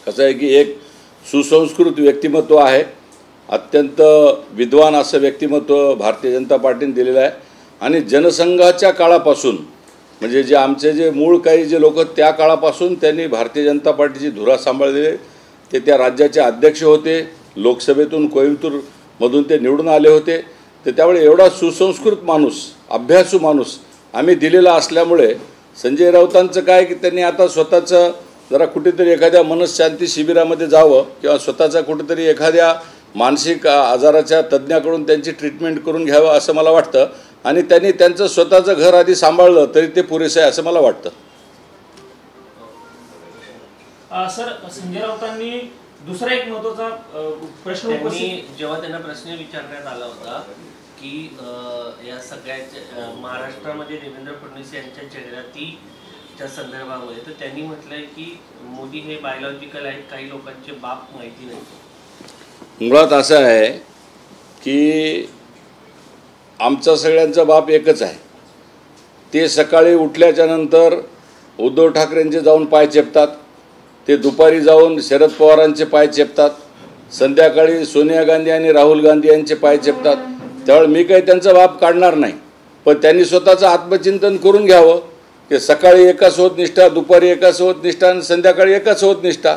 कसं आहे की एक सुसंस्कृत व्यक्तिमत्व आहे, अत्यंत विद्वान असं व्यक्तिमत्व भारतीय जनता पार्टीने दिलेलं आहे आणि जनसंघाच्या काळापासून म्हणजे जे आमचे जे मूळ काही जे लोक त्या काळापासून त्यांनी भारतीय जनता पार्टीची धुरा सांभाळलेली, ते त्या राज्याचे अध्यक्ष होते, लोकसभेतून कोइंबतूरमधून ते निवडून आले होते. तर त्यामुळे एवढा सुसंस्कृत माणूस, अभ्यासू माणूस आम्ही दिलेला असल्यामुळे संजय राऊतांचं काय की त्यांनी आता स्वतःचं जरा कुठेतरी एखाद्या मनशांती शिबिरामध्ये जावं किंवा स्वतःचा कुठेतरी एखाद्या मानसिक आजाराच्या तज्ज्ञाकडून त्यांची ट्रीटमेंट करून घ्यावं असं मला वाटतं आणि त्यांनी त्यांचं स्वतःचं घर आधी सांभाळलं तरी ते पुरेसं आहे असं मला वाटतं. सर, संजय राऊतांनी दुसरा एक महत्त्वाचा प्रश्न जेव्हा त्यांना प्रश्न विचारण्यात आला होता की या सगळ्या महाराष्ट्रामध्ये देवेंद्र फडणवीस यांच्या जाहिरातीच्या संदर्भामध्ये, तर त्यांनी म्हटलंय की मोदी हे बायोलॉजिकल आहेत, काही लोकांचे बाप माहिती नाही. मुळात असं आहे की आमचा सगळ्यांचा बाप एकच आहे. ते सकाळी उठल्याच्या नंतर उद्धव ठाकरेंचे जाऊन पाय चेपतात, ते दुपारी जाऊन शरद पवारांचे पाय चेपतात, संध्याकाळी सोनिया गांधी आणि राहुल गांधी यांचे पाय चेपतात. त्यामुळे मी काही त्यांचा बाप काढणार नाही, पण त्यांनी स्वतःचं आत्मचिंतन करून घ्यावं की सकाळी एका सोबत निष्ठा, दुपारी एका सोबत निष्ठा आणि संध्याकाळी एका सोबत निष्ठा.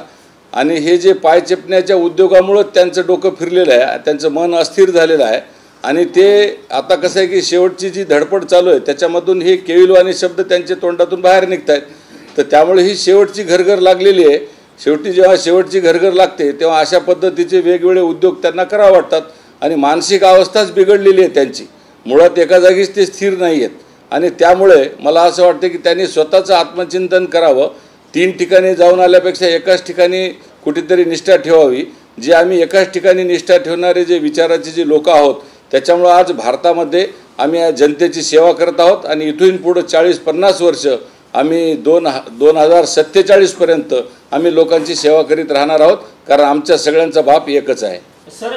आणि हे जे पाय चेपण्याच्या उद्योगामुळं त्यांचं डोकं फिरलेलं आहे, त्यांचं मन अस्थिर झालेलं आहे आणि ते आता कसं आहे की शेवटची जी धडपड चालू आहे त्याच्यामधून हे केविलवाणी शब्द त्यांच्या तोंडातून बाहेर निघत आहेत. तर त्यामुळे ही शेवटची घरघर लागलेली आहे. शेवटी जेव्हा शेवटची घरघर लागते तेव्हा अशा पद्धतीचे वेगवेगळे उद्योग त्यांना करावे वाटतात आणि मानसिक अवस्थाच बिघडलेली आहे त्यांची. मुळात एका जागीच ते स्थिर नाही आहेत आणि त्यामुळे मला असं वाटतं की त्यांनी स्वतःचं आत्मचिंतन करावं. 3 ठिकाणी जाऊन आल्यापेक्षा एकाच ठिकाणी कुठेतरी निष्ठा ठेवावी. जे आम्ही एकाच ठिकाणी निष्ठा ठेवणारे जे विचाराचे जे लोक आहोत त्याच्यामुळं आज भारतामध्ये आम्ही या जनतेची सेवा करत आहोत आणि इथून पुढं 40-50 वर्ष आम्ही 2047 पर्यंत आम्ही लोकांची सेवा करीत राहणार आहोत, कारण आमच्या सगळ्यांचा बाप एकच आहे. सर,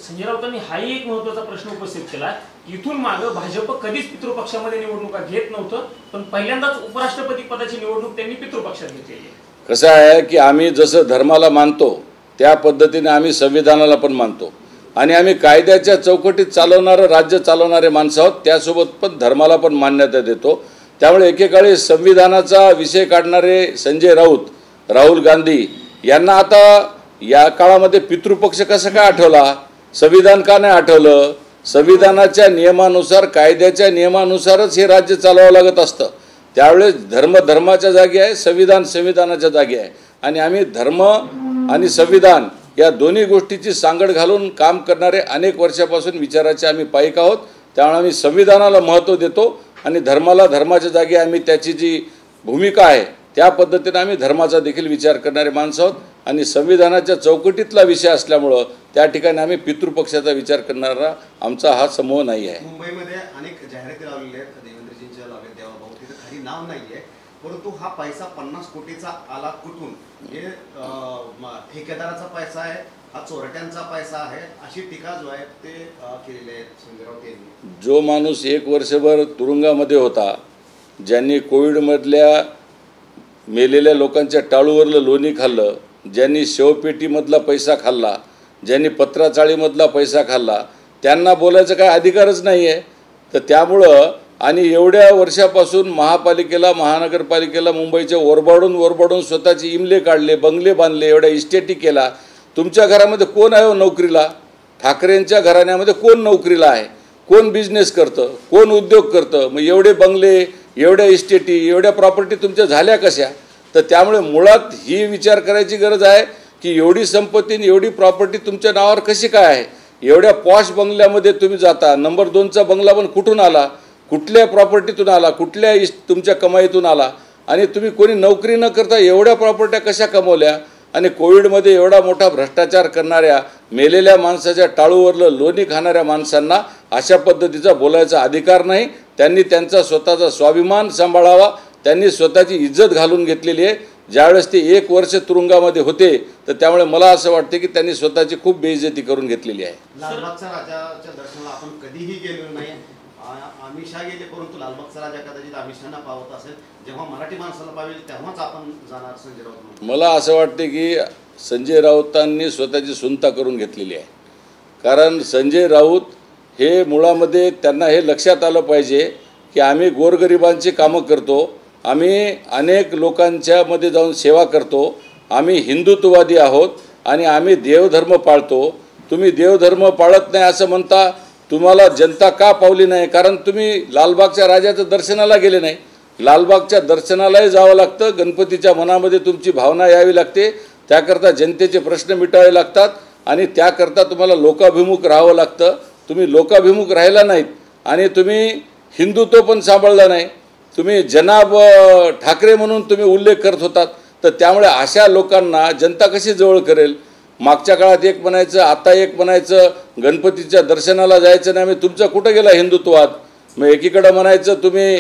संजय राऊतांनी हाही एक महत्त्वाचा प्रश्न उपस्थित केला. इथून मागं भाजप कधीच पितृपक्षामध्ये निवडणुका घेत नव्हतं, पण पहिल्यांदाच उपराष्ट्रपती पदाची निवडणूक त्यांनी पितृपक्षात घेतलेली आहे. कसं आहे की आम्ही जसं धर्माला मानतो त्या पद्धतीने आम्ही संविधानाला पण मानतो आणि आम्ही कायद्याच्या चौकटीत चालवणारं राज्य चालवणारे माणसं आहोत, त्यासोबत पण धर्माला पण मान्यता देतो. त्यामुळे एकेकाळी संविधानाचा विषय काढणारे संजय राऊत, राहुल गांधी यांना आता या काळामध्ये पितृपक्ष कसं काय आठवला, संविधान का नाही आठवलं? संविधानाच्या नियमानुसार, कायद्याच्या नियमानुसारच हे राज्य चालवावं लागत असतं. त्यावेळेस धर्म धर्माच्या जागी आहे, संविधान संविधानाच्या जागी आहे आणि आम्ही धर्म आणि संविधान या दोन्ही गोष्टीची सांगड घालून काम करणारे अनेक वर्षापासून विचाराचे आम्ही पाईक आहोत. त्यामुळे आम्ही संविधानाला महत्त्व देतो आणि धर्माला धर्माच्या जागी आम्ही त्याची जी भूमिका आहे त्या पद्धतीने आम्ही धर्माचा देखील विचार करणारे माणसं आहोत आणि संविधानाच्या चौकटीतला विषय असल्यामुळं त्या ठिकाणी आम्ही पितृपक्षाचा विचार करणारा आमचा हा समूह नाही आहे. मुंबईमध्ये अनेक जाहिराती लावलेल्या आहेत, देवेंद्रजींच्या लावलेत, देवाभाऊ तिथे खाली नाव नाही आहे, परंतु हा पैसा 50 कोटीचा आला कुठून? हे ठेकेदाराचा पैसा आहे, हा चोरट्यांचा पैसा आहे, अशी टीका जो आहे ते केलेली आहे संजय राऊत यांनी. जो माणूस 1 वर्षभर तुरुंगामध्ये होता, ज्यांनी कोविडमधल्या मेलेल्या लोकांच्या टाळूवरलं लोणी खाल्लं, ज्यांनी शेवपेटीमधला पैसा खाल्ला, ज्यांनी पत्राचाळीमधला पैसा खाल्ला, त्यांना बोलायचं काय अधिकारच नाही आहे. तर त्यामुळं आणि एवढ्या वर्षापासून महापालिकेला, महानगरपालिकेला मुंबईच्या ओरबाडून स्वतःचे इमले काढले, बंगले बांधले, एवढ्या इस्टेटी केला. तुमच्या घरामध्ये कोण आहे हो नोकरीला? ठाकरेंच्या घराण्यामध्ये कोण नोकरीला आहे? कोण बिझनेस करतं? कोण उद्योग करतं? मग एवढे बंगले, एवढ्या इस्टेटी, एवढ्या प्रॉपर्टी तुमच्या झाल्या कशा? तर त्यामुळे मुळात ही विचार करायची गरज आहे की एवढी संपत्ती आणि एवढी प्रॉपर्टी तुमच्या नावावर कशी काय आहे? एवढ्या पॉश बंगल्यामध्ये तुम्ही जाता, नंबर 2चा बंगला पण कुठून आला? कुठल्या प्रॉपर्टीतून आला? कुठल्या तुमच्या कमाईतून आला? आणि तुम्ही कोणी नोकरी न करता एवढ्या प्रॉपर्ट्या कशा कमवल्या? आणि कोविडमध्ये एवढा मोठा भ्रष्टाचार करणाऱ्या, मेलेल्या माणसाच्या टाळूवरलं लोणी खाणाऱ्या माणसांना अशा पद्धतीचा बोलायचा अधिकार नाही. त्यांनी त्यांचा स्वतःचा स्वाभिमान सांभाळावा, त्यांनी स्वतःची इज्जत घालून घेतलेली आहे. ज्यावेळेस ते 1 वर्ष तुरुंगामध्ये होते तर त्यामुळे मला असं वाटते की त्यांनी स्वतःची खूप बेइज्जती करून घेतलेली आहे. लालबागच्या राजाच्या दर्शनाला आपण कधीही गेलो नाही, अमित शहा गेले, परंतु लालबागचा राजा कदाचित अमित शहांना पावत असेल. जेव्हा मराठी माणसाला पावेल तेव्हाच आपण जाणार संजय राऊत. मला असं वाटते की संजय राऊतांनी स्वतःची सुनता करून घेतलेली आहे. कारण संजय राऊत हे मुळामध्ये त्यांना हे लक्षात आलं पाहिजे की आम्ही गोरगरिबांची कामं करतो, आम्ही अनेक लोकांच्यामध्ये जाऊन सेवा करतो, आम्ही हिंदुत्ववादी आहोत आणि आम्ही देवधर्म पाळतो. तुम्ही देवधर्म पाळत नाही असं म्हणता, तुम्हाला जनता का पावली नाही? कारण तुम्ही लालबागच्या राजाचं दर्शनाला गेले नाही. लालबागच्या दर्शनालाही जावं लागतं, गणपतीच्या मनामध्ये तुमची भावना यावी लागते, त्याकरता जनतेचे प्रश्न मिटावे लागतात आणि त्याकरता तुम्हाला लोकाभिमुख राहावं लागतं. तुम्ही लोकाभिमुख राहिला नाहीत आणि तुम्ही हिंदुत्व पण सांभाळलं नाही. तुम्ही जनाब ठाकरे म्हणून तुम्ही उल्लेख करत होतात. तर त्यामुळे अशा लोकांना जनता कशी जवळ करेल? मागच्या काळात एक म्हणायचं, आता एक म्हणायचं, गणपतीच्या दर्शनाला जायचं नाही. तुमचं कुठं गेला हिंदुत्वात? मग एकीकडं म्हणायचं तुम्ही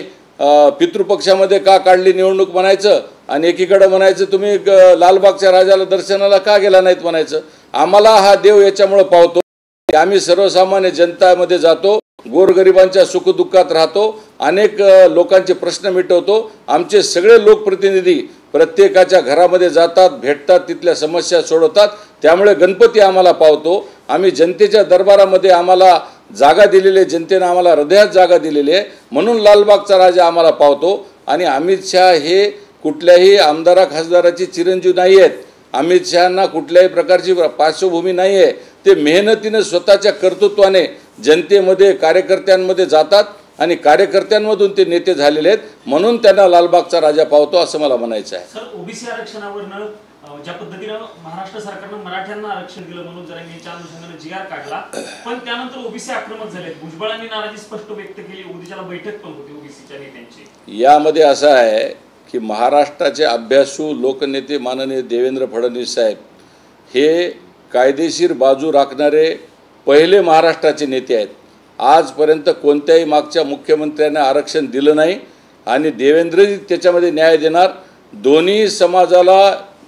पितृपक्षामध्ये का काढली निवडणूक म्हणायचं आणि एकीकडं म्हणायचं तुम्ही लालबागच्या राजाला दर्शनाला का गेला नाहीत म्हणायचं. आम्हाला हा देव याच्यामुळं पावतो की आम्ही सर्वसामान्य जनतामध्ये जातो, गोरगरिबांच्या सुखदुःखात राहतो, अनेक लोकांचे प्रश्न मिटवतो. आमचे सगळे लोकप्रतिनिधी प्रत्येकाच्या घरामध्ये जातात, भेटतात, तिथल्या समस्या सोडवतात. त्यामुळे गणपती आम्हाला पावतो. आम्ही जनतेच्या दरबारामध्ये आम्हाला जागा दिलेली आहे, जनतेनं आम्हाला हृदयात जागा दिलेली आहे, म्हणून लालबागचा राजा आम्हाला पावतो. आणि अमित शहा हे कुठल्याही आमदारा खासदाराची चिरंजीव नाही आहेत. अमित शहांना कुठल्याही प्रकारची पार्श्वभूमी नाही आहे. ते मेहनतीनं स्वतःच्या कर्तृत्वाने जनतेमध्ये कार्यकर्त्यांमध्ये जातात आणि कार्यकर्त्यांमधून ते नेते झालेले आहेत, म्हणून त्यांना लालबागचा राजा पावतो असं मला म्हणायचं आहे. सर, ओबीसी आरक्षणावरनं ज्या पद्धतीनं महाराष्ट्र सरकारनं मराठ्यांना आरक्षण दिलं म्हणून जरा यांच्या अनुषंगाने जिगार काढला, पण त्यानंतर ओबीसी आक्रमक झाले. भुजबळांनी नाराजी स्पष्ट व्यक्त केली. उद्याला बैठक पण होती ओबीसीच्या नेत्यांची. यामध्ये असं आहे की महाराष्ट्राचे अभ्यासू लोकनेते माननीय देवेंद्र फडणवीस साहेब हे कायदेशीर बाजू राखणारे पहिले महाराष्ट्राचे नेते आहेत. आजपर्यंत कोणत्याही मागच्या मुख्यमंत्र्यांना आरक्षण दिलं नाही आणि देवेंद्रजी त्याच्यामध्ये न्याय देणार. दोन्ही समाजाला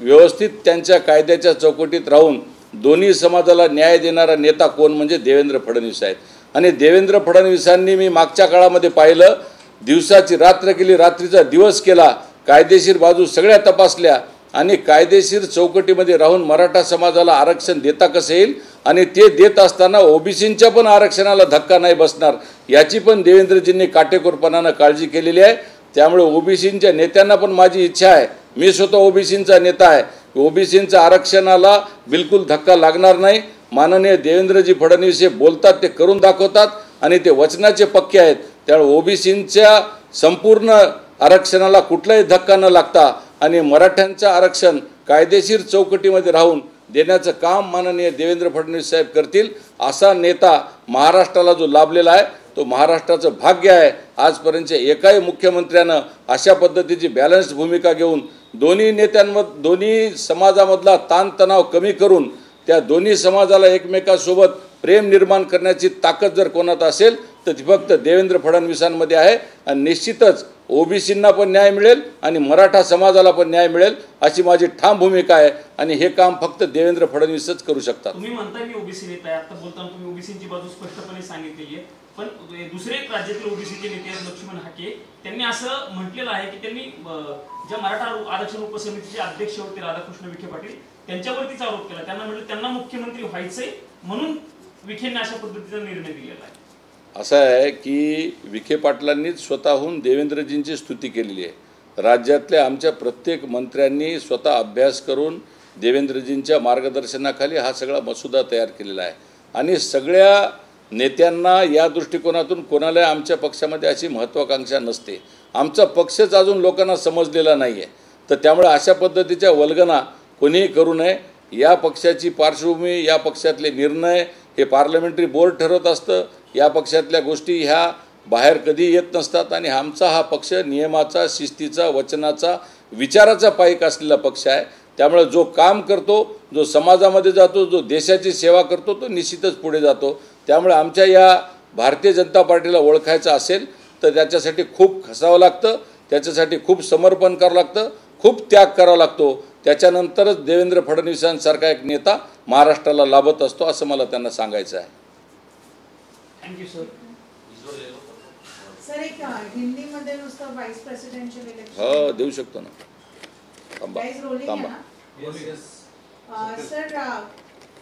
व्यवस्थित त्यांच्या कायद्याच्या चौकटीत राहून दोन्ही समाजाला न्याय देणारा नेता कोण म्हणजे देवेंद्र फडणवीस आहेत. आणि देवेंद्र फडणवीसांनी मी मागच्या काळामध्ये पाहिलं, दिवसाची रात्र केली, रात्रीचा दिवस केला, कायदेशीर बाजू सगळ्या तपासल्या आणि कायदेशीर चौकटीमध्ये राहून मराठा समाजाला आरक्षण देता कसं येईल आणि ते देत असताना ओबीसींच्या पण आरक्षणाला धक्का नाही बसणार याची पण देवेंद्रजींनी काटेकोरपणानं काळजी केलेली आहे. त्यामुळे ओबीसींच्या नेत्यांना पण माझी इच्छा आहे, मी स्वतः ओबीसींचा नेता आहे, ओबीसींच्या आरक्षणाला बिलकुल धक्का लागणार नाही. माननीय देवेंद्रजी फडणवीस हे बोलतात ते करून दाखवतात आणि ते वचनाचे पक्के आहेत. त्यामुळे ओबीसींच्या संपूर्ण आरक्षणाला कुठलाही धक्का न लागता आणि मराठ्यांचं आरक्षण कायदेशीर चौकटीमध्ये राहून देण्याचं काम माननीय देवेंद्र फडणवीस साहेब करतील. असा नेता महाराष्ट्राला जो लाभलेला आहे तो महाराष्ट्राचं भाग्य आहे. आजपर्यंतच्या एकाही मुख्यमंत्र्यानं अशा पद्धतीची बॅलन्स्ड भूमिका घेऊन दोन्ही समाजामधला ताणतणाव कमी करून त्या दोन्ही समाजाला एकमेकांसोबत प्रेम निर्माण करण्याची ताकद जर कोणात असेल तर ती फक्त देवेंद्र फडणवीसांमध्ये आहे. आणि निश्चितच ओबीसींना पण न्याय मिळेल आणि मराठा समाजाला पण न्याय मिळेल अशी माझी ठाम भूमिका आहे आणि हे काम फक्त देवेंद्र फडणवीसच करू शकतात. तुम्ही म्हणताय मी ओबीसी नेता आहे, आता बोलताना तुम्ही ओबीसींची बाजू स्पष्टपणे सांगितलेली आहे, पण दुसरे एक राज्यातील ओबीसीचे नेते लक्ष्मण हाके त्यांनी असं म्हटलेलं आहे की त्यांनी ज्या मराठा आरक्षण उपसमितीचे अध्यक्ष होते राधाकृष्ण विखे पाटील त्यांच्यावरतीच आरोप केला. त्यांना म्हटलं त्यांना मुख्यमंत्री व्हायचंय म्हणून विखेंनी अशा पद्धतीचा निर्णय दिलेला आहे. असं आहे की विखे पाटलांनीच स्वतःहून देवेंद्रजींची स्तुती केलेली आहे. राज्यातल्या आमच्या प्रत्येक मंत्र्यांनी स्वतः अभ्यास करून देवेंद्रजींच्या मार्गदर्शनाखाली हा सगळा मसुदा तयार केलेला आहे आणि सगळ्या नेत्यांना या दृष्टिकोनातून कोणाला आमच्या पक्षामध्ये अशी महत्त्वाकांक्षा नसते. आमचा पक्षच अजून लोकांना समजलेला नाही आहे. तर त्यामुळे अशा पद्धतीच्या वल्गना कोणीही करू नये. या पक्षाची पार्श्वभूमी, या पक्षातले निर्णय हे पार्लमेंटरी बोर्ड ठरवत असतं. या पक्षातल्या गोष्टी ह्या बाहेर कधी येत नसतात आणि आमचा हा पक्ष नियमाचा, शिस्तीचा, वचनाचा, विचाराचा पाईक असलेला पक्ष आहे. त्यामुळे जो काम करतो, जो समाजामध्ये जातो, जो देशाची सेवा करतो तो निश्चितच पुढे जातो. त्यामुळे आमच्या या भारतीय जनता पार्टीला ओळखायचं असेल तर त्याच्यासाठी खूप खसावं लागतं, त्याच्यासाठी खूप समर्पण करावं लागतं, खूप त्याग करावा लागतो. त्याच्यानंतरच देवेंद्र फडणवीसांसारखा एक नेता महाराष्ट्राला लाभत असतो असं मला त्यांना सांगायचं आहे. Thank you sir. सर, एक हिंदीमध्ये नुसतं व्हाईस प्रेसिडेंशियल इलेक्शन हो देऊ शकतो ना. गाइस रोलिंग आहे ना. सर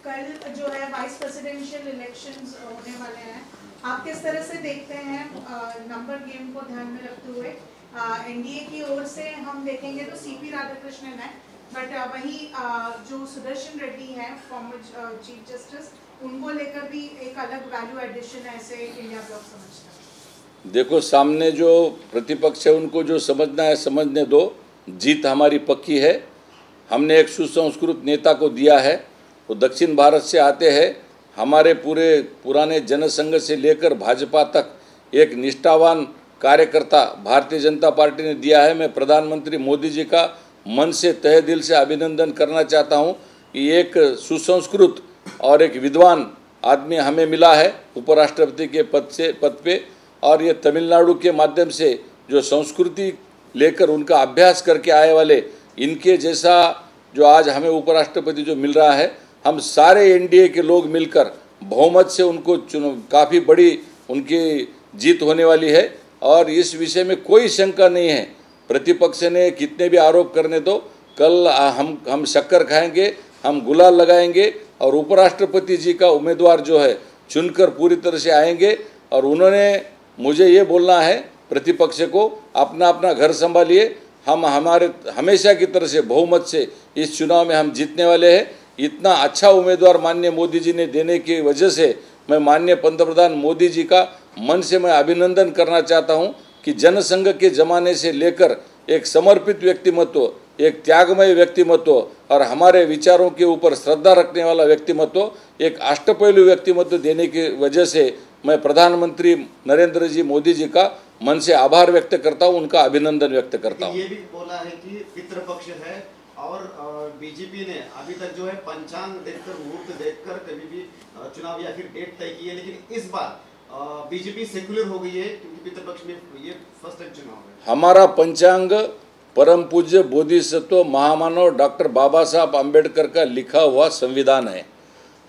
कल जो है वाइस प्रेसिडेंशियल इलेक्शंस होने वाले हैं, आप किस तरह से देखते हैं नंबर गेम को ध्यान में रखते हुए? एनडीए की ओर से हम देखेंगे तो सीपी राधाकृष्णन है, बट वहीं जो सुदर्शन रेड्डी है फॉर्मर चीफ जस्टिस, उनको लेकर भी एक अलग वैल्यू एडिशन है, ऐसे इंडिया ब्लॉक समझता है। देखो, सामने जो प्रतिपक्ष है उनको जो समझना है समझने दो। जीत हमारी पक्की है। हमने एक सुसंस्कृत नेता को दिया है, वो दक्षिण भारत से आते हैं। हमारे पूरे पुराने जनसंघ से लेकर भाजपा तक एक निष्ठावान कार्यकर्ता भारतीय जनता पार्टी ने दिया है। मैं प्रधानमंत्री मोदी जी का मन से तहे दिल से अभिनंदन करना चाहता हूं कि एक सुसंस्कृत और एक विद्वान आदमी हमें मिला है उपराष्ट्रपति के पद पे, और ये तमिलनाडु के माध्यम से जो संस्कृति लेकर उनका अभ्यास करके आए वाले इनके जैसा जो आज हमें उपराष्ट्रपति जो मिल रहा है, हम सारे एनडीए के लोग मिलकर बहुमत से उनको काफ़ी बड़ी उनकी जीत होने वाली है। और इस विषय में कोई शंका नहीं है। प्रतिपक्ष ने कितने भी आरोप करने दो, कल हम शक्कर खाएंगे, हम गुलाल लगाएंगे और उपराष्ट्रपति जी का उम्मीदवार जो है चुनकर पूरी तरह से आएंगे। और उन्होंने मुझे ये बोलना है प्रतिपक्ष को, अपना अपना घर संभालिए। हम हमारे हमेशा की तरह से बहुमत से इस चुनाव में हम जीतने वाले हैं। इतना अच्छा उम्मीदवार माननीय मोदी जी ने देने की वजह से मैं माननीय पंतप्रधान मोदी जी का मन से मैं अभिनंदन करना चाहता हूं कि जनसंघ के ज़माने से लेकर एक समर्पित व्यक्तिमत्व, एक त्यागमय व्यक्तिमत्व और हमारे विचारों के ऊपर श्रद्धा रखने वाला व्यक्तिमत्व, एक अष्टपहलु व्यक्तिमत्व देने की वजह से मैं प्रधानमंत्री नरेंद्र जी मोदी जी का मन से आभार व्यक्त करता हूं, उनका अभिनंदन व्यक्त करता हूं। ये भी बोला है कि पितृपक्ष है और बीजेपी ने अभी तक जो है पंचांग देखकर, मुहूर्त देखकर कभी भी चुनाव या फिर डेट तय की है, लेकिन इस बार बीजेपी सेक्युलर हो गई है क्योंकि पितृपक्ष में ये फर्स्ट टाइम चुनाव है। हमारा पंचांग परम पूज्य बोधिसत्व महामानव डॉक्टर बाबा साहब आम्बेडकर का लिखा हुआ संविधान है।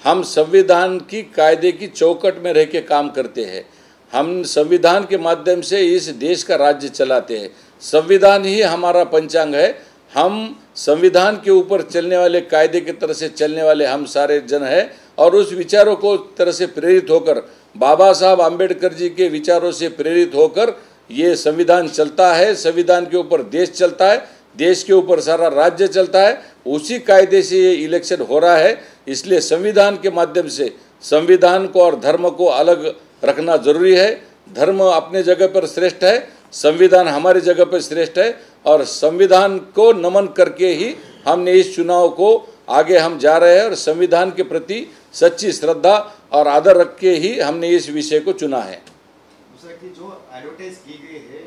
हम संविधान की कायदे की चौकट में रह के काम करते हैं। हम संविधान के माध्यम से इस देश का राज्य चलाते हैं। संविधान ही हमारा पंचांग है। हम संविधान के ऊपर चलने वाले, कायदे की तरह से चलने वाले हम सारे जन हैं और उस विचारों को तरह से प्रेरित होकर, बाबा साहब आम्बेडकर जी के विचारों से प्रेरित होकर ये संविधान चलता है। संविधान के ऊपर देश चलता है, देश के ऊपर सारा राज्य चलता है। उसी कायदे से ये इलेक्शन हो रहा है। इसलिए संविधान के माध्यम से संविधान को और धर्म को अलग रखना जरूरी है। धर्म अपने जगह पर श्रेष्ठ है, संविधान हमारी जगह पर श्रेष्ठ है और संविधान को नमन करके ही हमने इस चुनाव को आगे हम जा रहे हैं और संविधान के प्रति सच्ची श्रद्धा और आदर रख के ही हमने इस विषय को चुना है। दूसरा कि जो एडवर्टाइज की गई है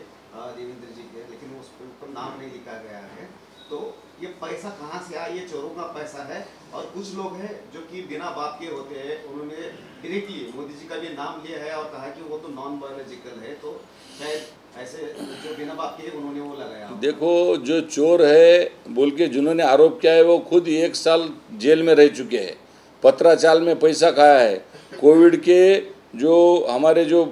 देवेंद्र जी के, लेकिन उस पर नाम नहीं लिखा गया है, तो ये पैसा कहाँ से आया? ये चोरों का पैसा है। और कुछ लोग हैं जो कि बिना बाप के होते हैं, उन्होंने डायरेक्टली मोदी जी का भी नाम लिया है और कहा कि वो तो नॉन बायोलॉजिकल है, तो शायद ऐसे जो बिना बाप के उन्होंने वो लगाया। देखो, जो चोर है बोल के जिन्होंने आरोप किया है वो खुद 1 साल जेल में रह चुके हैं, पत्राचाल में पैसा खाया है। कोविड के जो हमारे जो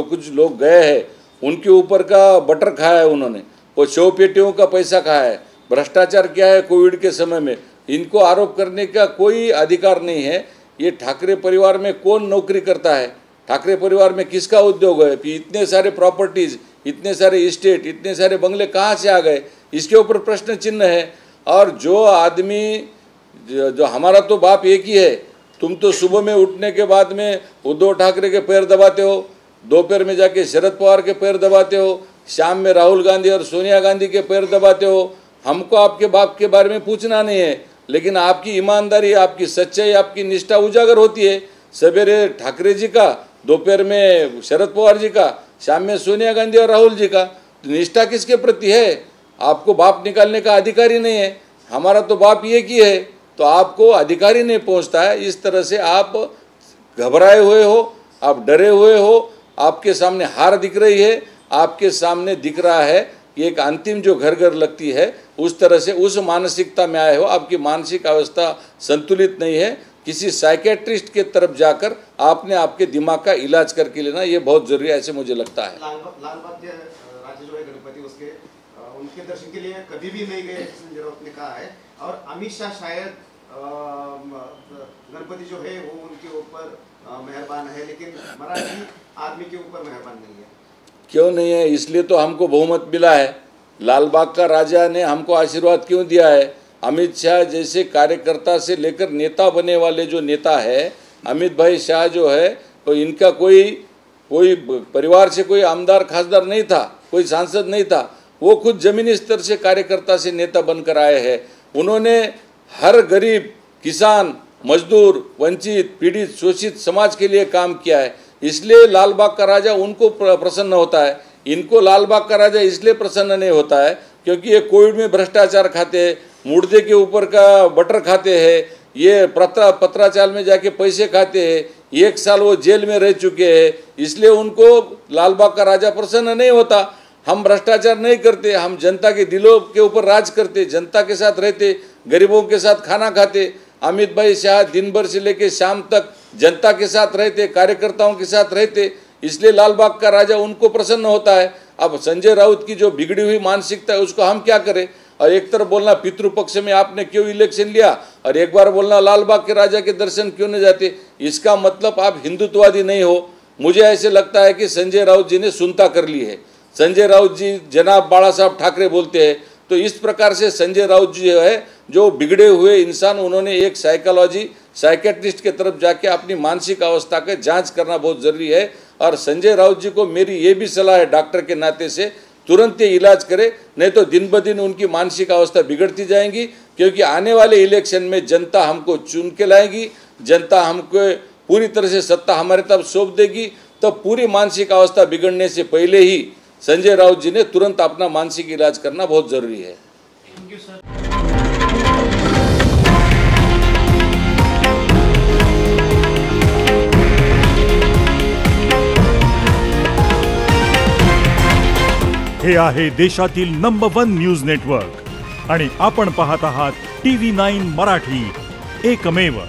कुछ लोग गए हैं उनके ऊपर का बटर खाया है उन्होंने, वो 100 पेटियों का पैसा खाया है, भ्रष्टाचार किया है कोविड के समय में। इनको आरोप करने का कोई अधिकार नहीं है। ये ठाकरे परिवार में कौन नौकरी करता है? ठाकरे परिवार में किसका उद्योग है कि इतने सारे प्रॉपर्टीज, इतने सारे इस्टेट, इतने सारे बंगले कहाँ से आ गए? इसके ऊपर प्रश्न चिन्ह है। और जो आदमी जो हमारा तो बाप एक ही है। तुम तो सुबह में उठने के बाद में उद्धव ठाकरे के पैर दबाते हो, दोपहर में जाके शरद पवार के पैर दबाते हो, शाम में राहुल गांधी और सोनिया गांधी के पैर दबाते हो। हमको आपके बाप के बारे में पूछना नहीं है, लेकिन आपकी ईमानदारी, आपकी सच्चाई, आपकी निष्ठा उजागर होती है। सवेरे ठाकरे जी का, दोपहर में शरद पवार जी का, शाम में सोनिया गांधी और राहुल जी का। निष्ठा किसके प्रति है? आपको बाप निकालने का अधिकार ही नहीं है। हमारा तो बाप ये की है, तो आपको अधिकार ही नहीं पहुंचता है। इस तरह से आप घबराए हुए हो, आप डरे हुए हो, आपके सामने हार दिख रही है, आपके सामने दिख रहा है कि एक अंतिम जो घर घर लगती है, उस तरह से उस मानसिकता में आए हो। आपकी मानसिक अवस्था संतुलित नहीं है। किसी साइकेट्रिस्ट के तरफ जाकर आपने आपके दिमाग का इलाज करके लेना, ये बहुत जरूरी है, ऐसे मुझे लगता है। लालबाग के राज्य जो है गणपति, उसके उनके दर्शन के लिए कभी भी नहीं गए, ने कहा है। और अमित शाह शायद गणपति जो है वो उनके ऊपर मेहरबान है, लेकिन मराठी आदमी के ऊपर मेहरबान नहीं है। क्यों नहीं है? इसलिए तो हमको बहुमत मिला है। लालबाग का राजा ने हमको आशीर्वाद क्यों दिया है? अमित शाह जैसे कार्यकर्ता से लेकर नेता बने वाले जो नेता है, अमित भाई शाह जो है, तो इनका कोई परिवार से कोई आमदार खासदार नहीं था, कोई सांसद नहीं था। वो खुद जमीनी स्तर से कार्यकर्ता से नेता बनकर आए हैं। उन्होंने हर गरीब, किसान, मजदूर, वंचित, पीड़ित, शोषित समाज के लिए काम किया है। इसलिए लालबाग का राजा उनको प्रसन्न होता है। इनको लालबाग का राजा इसलिए प्रसन्न नहीं होता है क्योंकि ये कोविड में भ्रष्टाचार खाते हैं, मुर्दे के ऊपर का बटर खाते हैं, ये पत्राचाल में जाके पैसे खाते हैं, 1 साल वो जेल में रह चुके हैं। इसलिए उनको लालबाग का राजा प्रसन्न नहीं होता। हम भ्रष्टाचार नहीं करते, हम जनता के दिलों के ऊपर राज करते, जनता के साथ रहते, गरीबों के साथ खाना खाते। अमित भाई शाह दिन भर से लेकर शाम तक जनता के साथ रहते, कार्यकर्ताओं के साथ रहते, इसलिए लालबाग का राजा उनको प्रसन्न होता है। अब संजय राउत की जो बिगड़ी हुई मानसिकता है उसको हम क्या करें? और एक तरफ बोलना पितृपक्ष में आपने क्यों इलेक्शन लिया, और एक बार बोलना लालबाग के राजा के दर्शन क्यों नहीं जाते। इसका मतलब आप हिंदुत्ववादी नहीं हो। मुझे ऐसे लगता है कि संजय राउत जी ने सुनता कर ली है। संजय राउत जी जनाब बाला साहब ठाकरे बोलते हैं, तो इस प्रकार से संजय राउत जी है जो बिगड़े हुए इंसान, उन्होंने एक साइकेट्रिस्ट के तरफ जाके अपनी मानसिक अवस्था का जांच करना बहुत ज़रूरी है। और संजय राउत जी को मेरी ये भी सलाह है डॉक्टर के नाते से, तुरंत ये इलाज करे, नहीं तो दिन ब दिन उनकी मानसिक अवस्था बिगड़ती जाएंगी। क्योंकि आने वाले इलेक्शन में जनता हमको चुन के लाएगी, जनता हमको पूरी तरह से सत्ता हमारे तरफ सौंप देगी। तो पूरी मानसिक अवस्था बिगड़ने से पहले ही संजय राउत जी ने तुरंत अपना मानसिक इलाज करना बहुत ज़रूरी है। Thank you sir. हे आहे देशातील नंबर 1 न्यूज नेटवर्क आणि आपण पाहत आहात TV9 मराठी, एकमेव।